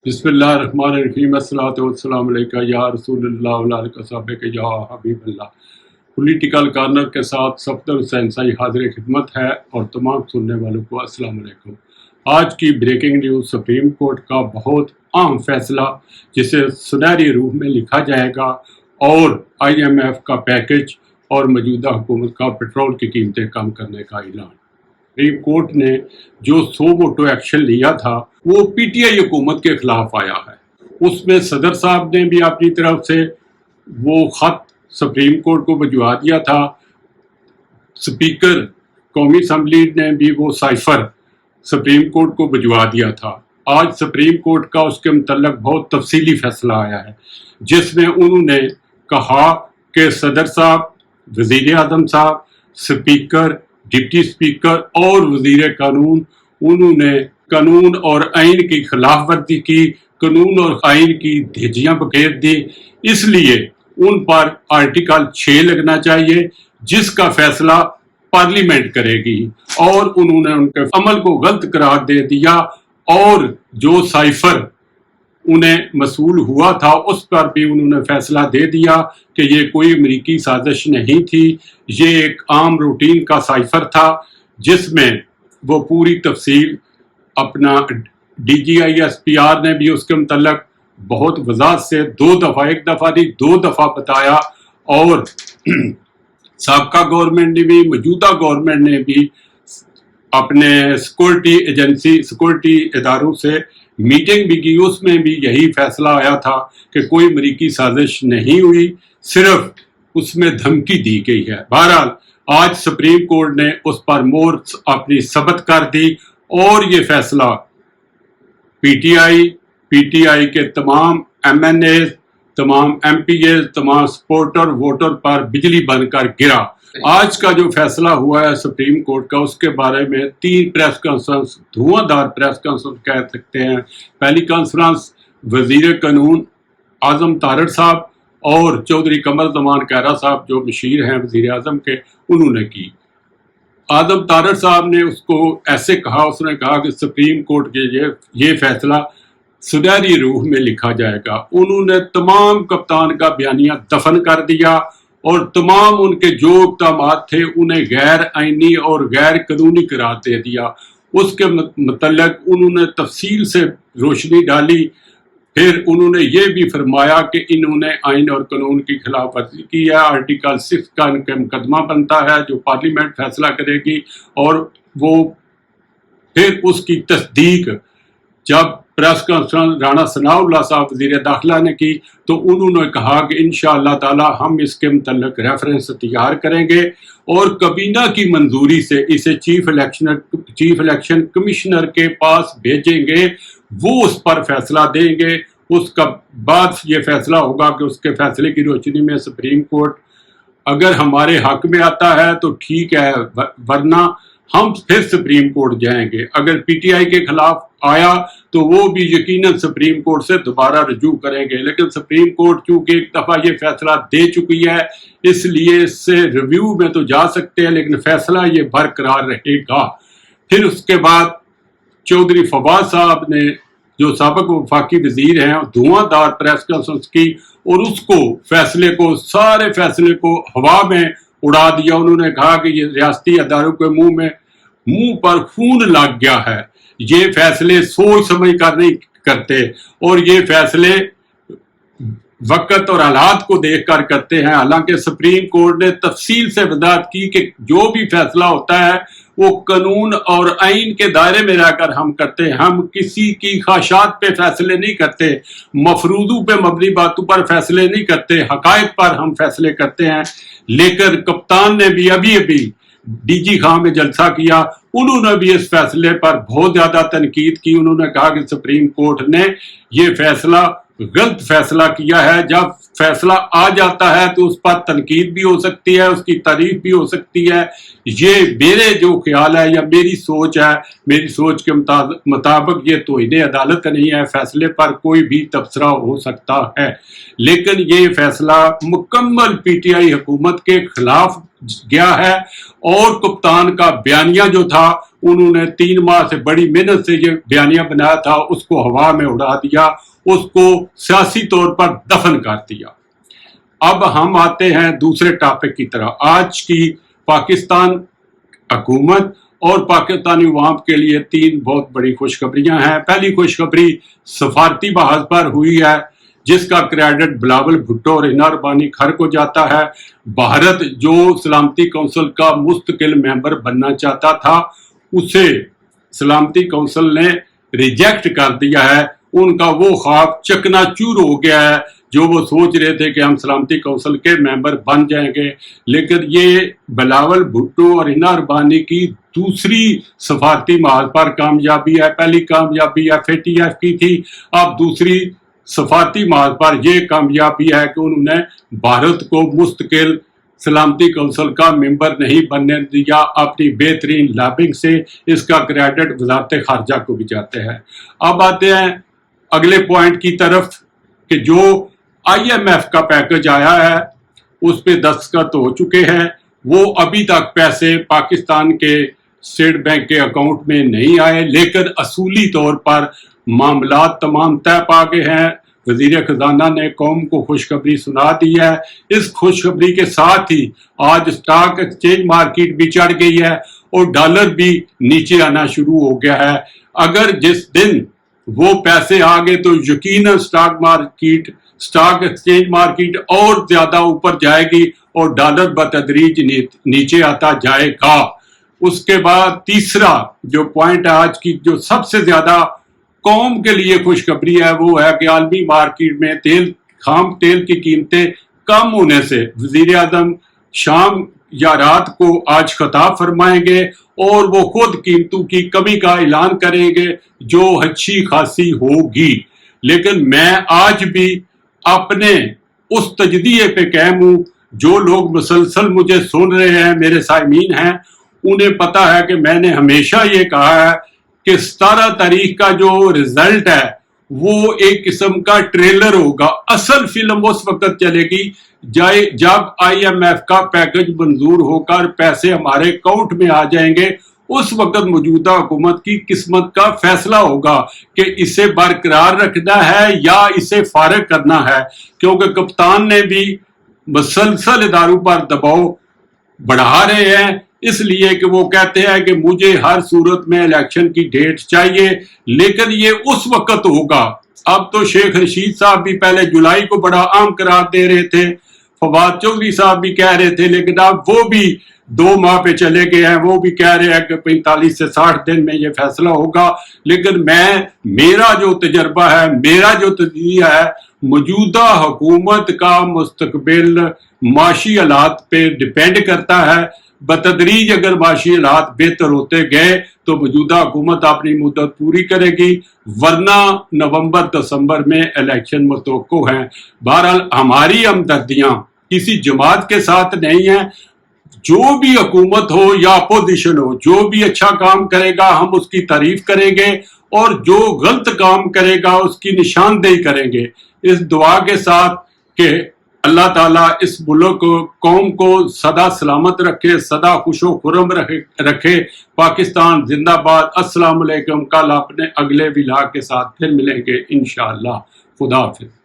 बिस्मिल्लाहिर्रहमानिर्रहीम अस्सलातु वस्सलामु अलैका या रसूलल्लाह व अला सहाबिक या हबीबल्लाह। पॉलिटिकल कॉर्नर के साथ सफदर हुसैन साई हाजिर खिदमत है और तमाम सुनने वालों को अस्सलाम वालेकुम। आज की ब्रेकिंग न्यूज़, सुप्रीम कोर्ट का बहुत अहम फैसला जिसे सुनहरी रूह में लिखा जाएगा और IMF का पैकेज और मौजूदा हुकूमत का पेट्रोल की कीमतें कम करने का ऐलान। सुप्रीम कोर्ट ने जो 100 वोटों एक्शन लिया था वो PTI हुकूमत के खिलाफ आया है। उसमें सदर साहब ने भी अपनी तरफ से वो खत सुप्रीम कोर्ट को भिजवा दिया था। स्पीकर कौमी असम्बली ने भी वो साइफर सुप्रीम कोर्ट को भिजवा दिया था। आज सुप्रीम कोर्ट का उसके मुतल्लक बहुत तफसीली फैसला आया है, जिसमें उन्होंने कहा कि सदर साहब, वजीर आजम साहब, स्पीकर, डिप्टी स्पीकर और वजीर कानून, उन्होंने कानून और आइन की खिलाफ वर्जी की, कानून और आइन की धज्जियां बखेर दी। इसलिए उन पर आर्टिकल 6 लगना चाहिए, जिसका फैसला पार्लियामेंट करेगी। और उन्होंने उनके अमल को गलत करार दे दिया और जो साइफर उन्हें मसूल हुआ था उस पर भी उन्होंने फैसला दे दिया कि ये कोई अमेरिकी साजिश नहीं थी, ये एक आम रूटीन का साइफर था, जिसमें वो पूरी तफसील अपना DGI SPR ने भी उसके मुतल्लक बहुत वजाहत से 2 दफ़ा, 1 दफ़ा नहीं 2 दफ़ा बताया। और साबका गवर्नमेंट ने भी, मौजूदा गवर्नमेंट ने भी अपने सिक्योरिटी एजेंसी, सिक्योरिटी इदारों से मीटिंग भी की। उसमें भी यही फैसला आया था कि कोई अमेरिकी साजिश नहीं हुई, सिर्फ उसमें धमकी दी गई है। बहरहाल आज सुप्रीम कोर्ट ने उस पर मोहर अपनी सबत कर दी और ये फैसला PTI के तमाम MNA, तमाम MPA, तमाम सपोर्टर वोटर पर बिजली बनकर गिरा। आज का जो फैसला हुआ है सुप्रीम कोर्ट का, उसके बारे में 3 प्रेस कॉन्फ्रेंस, धुआंधार प्रेस कॉन्फ्रेंस कह सकते हैं। पहली कॉन्फ्रेंस वजीर कानून आजम तारड़ साहब और चौधरी कमर जमान कैरा साहब, जो मशीर हैं वजीर आजम के, उन्होंने की। आजम तारड़ साहब ने उसको ऐसे कहा, उसने कहा कि सुप्रीम कोर्ट के ये फैसला सुनहरी रूह में लिखा जाएगा। उन्होंने तमाम कप्तान का बयानिया दफन कर दिया और तमाम उनके जो इक़दामात थे उन्हें गैर आइनी और गैर कानूनी करार दे दिया। उसके मुतल्लक उन्होंने तफसील से रोशनी डाली। फिर उन्होंने ये भी फरमाया कि इन्होंने आइन और कानून की खिलाफ वर्जी की है। आर्टिकल 6 का इनका मुकदमा बनता है, जो पार्लियामेंट फैसला करेगी। और वो फिर उसकी तस्दीक जब प्रेस कॉन्फ्रेंस राणा सनाउल्लाह साहब वजीर दाखिला ने की, तो उन्होंने कहा कि इंशाअल्लाह ताला हम इसके मुतल्लिक रेफरेंस तैयार करेंगे और कबीना की मंजूरी से इसे चीफ इलेक्शन कमिश्नर के पास भेजेंगे। वो उस पर फैसला देंगे। उसका बाद ये फैसला होगा कि उसके फैसले की रोशनी में सुप्रीम कोर्ट अगर हमारे हक में आता है तो ठीक है, वरना हम फिर सुप्रीम कोर्ट जाएंगे। अगर PTI के खिलाफ आया तो वो भी यकीनन सुप्रीम कोर्ट से दोबारा रजू करेंगे। लेकिन सुप्रीम कोर्ट चूंकि एक दफ़ा ये फैसला दे चुकी है, इसलिए इससे रिव्यू में तो जा सकते हैं, लेकिन फैसला ये बरकरार रहेगा। फिर उसके बाद चौधरी फवाद साहब ने, जो साबिक वफाकी वजीर हैं, धुआंधार प्रेस कॉन्फ्रेंस की और उसको सारे फैसले को हवा में उड़ा दिया। उन्होंने कहा कि ये रियासती अदारों के मुंह पर खून लग गया है, ये फैसले सोच समझ कर नहीं करते और ये फैसले वक्त और हालात को देख कर करते हैं। हालांकि सुप्रीम कोर्ट ने तफसील से वजाहत की कि जो भी फैसला होता है वो कानून और आइन के दायरे में रहकर हम करते हैं। हम किसी की ख्वाहिशात पे फैसले नहीं करते, मफरूजों पे मबनी बातों पर फैसले नहीं करते, हकायक पर हम फैसले करते हैं। लेकर कप्तान ने भी अभी DG खां में जलसा किया, उन्होंने भी इस फैसले पर बहुत ज्यादा तनकीद की। उन्होंने कहा कि सुप्रीम कोर्ट ने ये फैसला غلط فیصلہ کیا ہے. جب فیصلہ آ جاتا ہے تو اس پر تنقید بھی ہو سکتی ہے, اس کی تعریف بھی ہو سکتی ہے. یہ میرے جو خیال ہے یا میری سوچ ہے, میری سوچ کے مطابق یہ توہین عدالت نہیں ہے. فیصلے پر کوئی بھی تبصرہ ہو سکتا ہے, لیکن یہ فیصلہ مکمل پی ٹی آئی حکومت کے خلاف گیا ہے. اور کپتان کا بیانیہ جو تھا, انہوں نے 3 ماہ سے بڑی محنت سے یہ بیانیہ بنایا تھا, اس کو ہوا میں اڑا دیا, اس کو سیاسی طور پر دفن کر دیا. اب ہم آتے ہیں دوسرے ٹاپک کی طرح. آج کی پاکستان حکومت اور پاکستانی عوام کے لیے 3 بہت بڑی خوشخبریاں ہیں. پہلی خوشخبری سفارتی بحث پر ہوئی ہے, جس کا کریڈٹ بلاول بھٹو اور ہنا ربانی کھر کو جاتا ہے. بھارت جو سلامتی کونسل کا مستقل ممبر بننا چاہتا تھا, اسے سلامتی کونسل نے ریجیکٹ کر دیا ہے. ان کا وہ خواب چکنا چور ہو گیا ہے جو وہ سوچ رہے تھے کہ ہم سلامتی کونسل کے ممبر بن جائیں گے. لیکن یہ بلاول بھٹو اور ہنا ربانی کی دوسری سفارتی محاذ پر کامیابی ہے. پہلی کامیابی FATF کی تھی, اب دوسری سفارتی محاذ پر یہ کامیابی ہے کہ انہوں نے بھارت کو مستقل سلامتی کونسل کا ممبر نہیں بننے دیا. اپنی بہترین لابنگ سے اس کا کریڈٹ وزارت خارجہ کو بھی جاتے ہیں. اب آتے ہیں اگلے پوائنٹ کی طرف کہ جو IMF کا پیکج آیا ہے اس پہ دستخط ہو چکے ہیں. وہ ابھی تک پیسے پاکستان کے اسٹیٹ بینک کے اکاؤنٹ میں نہیں آئے, لیکن اصولی طور پر معاملات تمام طے پا گئے ہیں. وزیر خزانہ نے قوم کو خوشخبری سنا دی ہے. اس خوشخبری کے ساتھ ہی آج اسٹاک ایکسچینج مارکیٹ بھی چڑھ گئی ہے اور ڈالر بھی نیچے آنا شروع ہو گیا ہے. اگر جس دن وہ پیسے آ گئے تو یقیناً اسٹاک ایکسچینج مارکیٹ اور زیادہ اوپر جائے گی اور ڈالر بتدریج نیچے آتا جائے گا. اس کے بعد تیسرا جو پوائنٹ ہے آج کی, جو سب سے زیادہ قوم کے لیے خوشخبری ہے, وہ ہے کہ عالمی مارکیٹ میں خام تیل کی قیمتیں کم ہونے سے وزیر اعظم شام یا رات کو آج خطاب فرمائیں گے اور وہ خود قیمتوں کی کمی کا اعلان کریں گے جو اچھی خاصی ہوگی. لیکن میں آج بھی اپنے اس تجزیے پہ قائم ہوں. جو لوگ مسلسل مجھے سن رہے ہیں, میرے سامعین ہیں, انہیں پتا ہے کہ میں نے ہمیشہ یہ کہا ہے کہ 17 تاریخ کا جو رزلٹ ہے وہ ایک قسم کا ٹریلر ہوگا. اصل فلم اس وقت چلے گی جب IMF کا پیکج منظور ہو کر پیسے ہمارے اکاؤنٹ میں آ جائیں گے. اس وقت موجودہ حکومت کی قسمت کا فیصلہ ہوگا کہ اسے برقرار رکھنا ہے یا اسے فارغ کرنا ہے, کیونکہ کپتان نے بھی مسلسل اداروں پر دباؤ بڑھا رہے ہیں, اس لیے کہ وہ کہتے ہیں کہ مجھے ہر صورت میں الیکشن کی ڈیٹ چاہیے, لیکن یہ اس وقت ہوگا. اب تو شیخ رشید صاحب بھی پہلے جولائی کو بڑا عام قرار دے رہے تھے, فواد چودھری صاحب بھی کہہ رہے تھے, لیکن اب وہ بھی 2 ماہ پہ چلے گئے ہیں. وہ بھی کہہ رہے ہیں کہ 45 سے 60 دن میں یہ فیصلہ ہوگا. لیکن میرا جو تجربہ ہے, میرا جو تجزیہ ہے, موجودہ حکومت کا مستقبل معاشی حالات پہ ڈیپینڈ کرتا ہے. بتدریج اگر معاشی حالات بہتر ہوتے گئے تو موجودہ حکومت اپنی مدت پوری کرے گی, ورنہ نومبر دسمبر میں الیکشن متوقع ہیں. بہرحال ہماری ہمدردیاں کسی جماعت کے ساتھ نہیں ہیں. جو بھی حکومت ہو یا اپوزیشن ہو, جو بھی اچھا کام کرے گا ہم اس کی تعریف کریں گے, اور جو غلط کام کرے گا اس کی نشاندہی کریں گے. اس دعا کے ساتھ کہ اللہ تعالیٰ اس ملک قوم کو سدا سلامت رکھے, سدا خوش و خرم رکھے. پاکستان زندہ باد. السلام علیکم. کل اپنے اگلے ولاگ کے ساتھ پھر ملیں گے انشاءاللہ. خدا حافظ.